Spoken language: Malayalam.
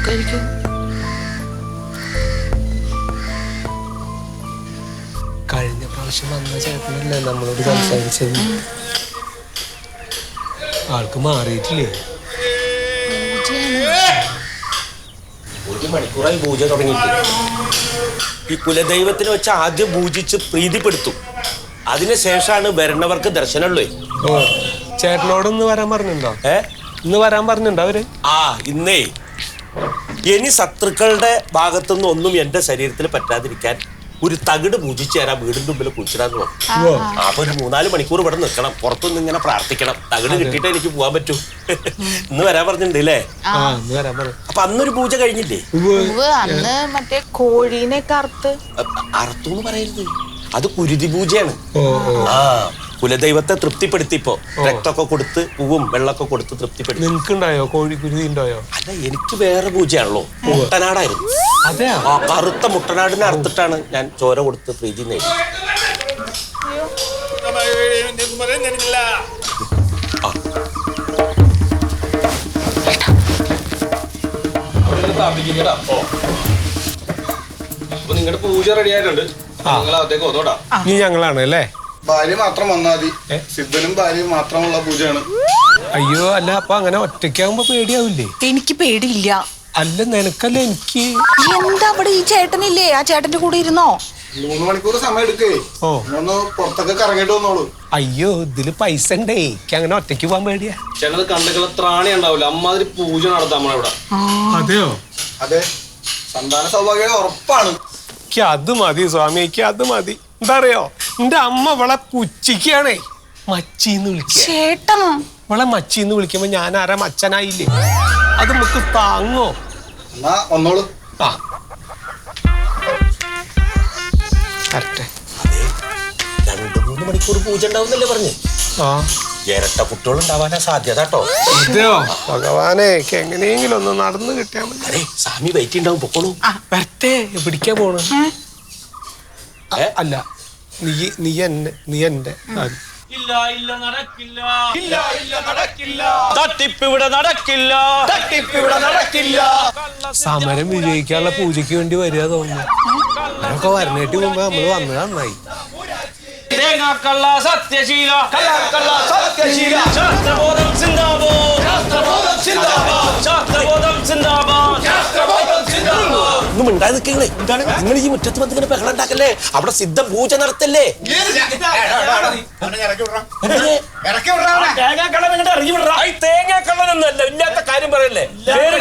ആർക്കായിരിക്കും? കഴിഞ്ഞ പ്രാവശ്യം വന്ന ചേട്ടനല്ലേ നമ്മളോട് സംസാരിച്ചത്. ആൾക്ക് മാറിയിട്ടില്ലേ? ഒരു മണിക്കൂറായി പൂജ തുടങ്ങിയിട്ട്. ഈ കുലദൈവത്തിനെ വെച്ച് ആദ്യം പൂജിച്ച് പ്രീതിപ്പെടുത്തും. അതിനുശേഷമാണ് വരുന്നവർക്ക് ദർശനമുള്ളൂ. ഓ, ചേട്ടനോട് ഇന്ന് വരാൻ പറഞ്ഞിട്ടുണ്ടോ? ഇന്ന് വരാൻ പറഞ്ഞിട്ടുണ്ടോ അവര്? ഇന്നേ ഇനി ശത്രുക്കളുടെ ഭാഗത്തുനിന്ന് ഒന്നും എന്റെ ശരീരത്തിൽ പറ്റാതിരിക്കാൻ ഒരു തകിട് പൂജിച്ചു തരാം, വീടിന്റെ മുമ്പിൽ കുഴിച്ചിടാന്ന് പറഞ്ഞു. അപ്പൊ ഒരു 3-4 മണിക്കൂർ ഇവിടെ നിൽക്കണം, പുറത്തുനിന്ന് ഇങ്ങനെ പ്രാർത്ഥിക്കണം. തകിട് കിട്ടിയിട്ടേ എനിക്ക് പോകാൻ പറ്റൂ. ഇന്ന് വരാൻ പറഞ്ഞിട്ടുണ്ടല്ലേ? അപ്പൊ അന്നൊരു പൂജ കഴിഞ്ഞില്ലേ? അന്ന് മറ്റേ കോഴീനെയൊക്കെ അറുത്തു പറയരുത്, അത് കുരുതി പൂജയാണ്. കുലദൈവത്തെ തൃപ്തിപ്പെടുത്തിപ്പോ രക്തമൊക്കെ കൊടുത്ത് പൂവും വെള്ളമൊക്കെ കൊടുത്ത് തൃപ്തിപ്പെടുത്തി. നിനക്കുണ്ടായോ കോഴി കുരുതി ഉണ്ടായോ? അല്ല, എനിക്ക് വേറെ പൂജയാണല്ലോ. മുട്ടനാടായിരുന്നു. കറുത്ത മുട്ടനാടിനെ അറുത്തിട്ടാണ് ഞാൻ ചോര കൊടുത്ത് പ്രീതി നേടി. നിങ്ങളുടെ പൂജ റെഡി ആയിട്ടുണ്ട്. നീ ഞങ്ങളാണ് അല്ലേ? ഭാര്യ മാത്രം വന്നാൽ മതി. സിദ്ധനും ഭാര്യയും മാത്രമുള്ള പൂജയാണ്. അയ്യോ, അല്ല അപ്പൊ അങ്ങനെ ഒറ്റയ്ക്കാവുമ്പോ പേടിയാവില്ലേ? എനിക്ക് പേടിയില്ല. അല്ല, നിനക്കല്ലേ എനിക്ക്. എന്താ അവിടെ ഈ ചേട്ടനില്ലേ? ആ ചേട്ടന്റെ കൂടെ ഇരുന്നോ? 3 മണിക്കൂർ സമയം എടുക്കേ. ഒന്ന് പുറത്തൊക്കെ കറങ്ങിട്ട് വന്നോളൂ. അയ്യോ, ഇതില് പൈസ ഉണ്ടേ. എനിക്ക് അങ്ങനെ ഒറ്റയ്ക്ക് പോകാൻ പേടിയാ. ചിലത് കണ്ടുള്ള ത്രാണി ഉണ്ടാവില്ല. അമ്മാതിരി പൂജ നടത്താം നമ്മളിവിടെ. അതെയോ? അതെ, സന്താന സൗഭാഗ്യം ഉറപ്പാണ്. എനിക്ക് അത് മതി സ്വാമി, എനിക്ക് അത് മതി. എന്താ അറിയോ, എന്റെ അമ്മ ഇവളെ പുച്ചിക്കാണേ മച്ചിന്ന് വിളിക്കുക. ചേട്ടനോ? ഇവളെ മച്ചിന്ന് വിളിക്കുമ്പോ ഞാൻ ആരാ മച്ചനായില്ലേ? അത് നമുക്ക് താങ്ങോ? എന്നാ വന്നോളൂ. അതെ, 2-3 മണിക്കൂർ പൂജ ഉണ്ടാവുന്നല്ലേ പറഞ്ഞേ? ഇരട്ട കുട്ടികൾ ഉണ്ടാവാനാ സാധ്യത കേട്ടോ. ഭഗവാനെ, എങ്ങനെയെങ്കിലും ഒന്ന് നടന്നു കിട്ടിയാ മതി. അതെ, സ്വാമി വെയിറ്റ് ഉണ്ടാവും, പൊക്കോളൂ. വരട്ടെ. എവിടേക്കാ പോണ്? അല്ല, നീ എന്റെ സമരം വിജയിക്കാനുള്ള പൂജയ്ക്ക് വേണ്ടി വരിക തോന്നുന്നു. അതൊക്കെ വരണേട്ട് മുമ്പ് നമ്മള് വന്നത് നന്നായി. തേങ്ങാക്കള്ള സത്യശീല, സത്യശീല, ശാസ്ത്രബോധം സിന്ദാബാദ്, ശാസ്ത്രബോധം സിന്ദാബാദ്, ശാസ്ത്രബോധം സിന്ദാബാദ്, ശാസ്ത്രബോധം സിന്ദാബാദ്. ഒന്നും ഉണ്ടായി നിൽക്കണേ. നിങ്ങൾ ഈ മുറ്റത്ത് വന്ന് ഇങ്ങനെ ബഹളം ഉണ്ടാക്കല്ലേ? അവിടെ സിദ്ധ പൂജ നടത്തല്ലേ? തേങ്ങാക്കള്ളൻ ഇങ്ങോട്ട് ഇറങ്ങി വിടറ. തേങ്ങാക്കള്ളനൊന്നുമല്ല, ഇല്ലാത്ത കാര്യം പറയല്ലേ. പേര്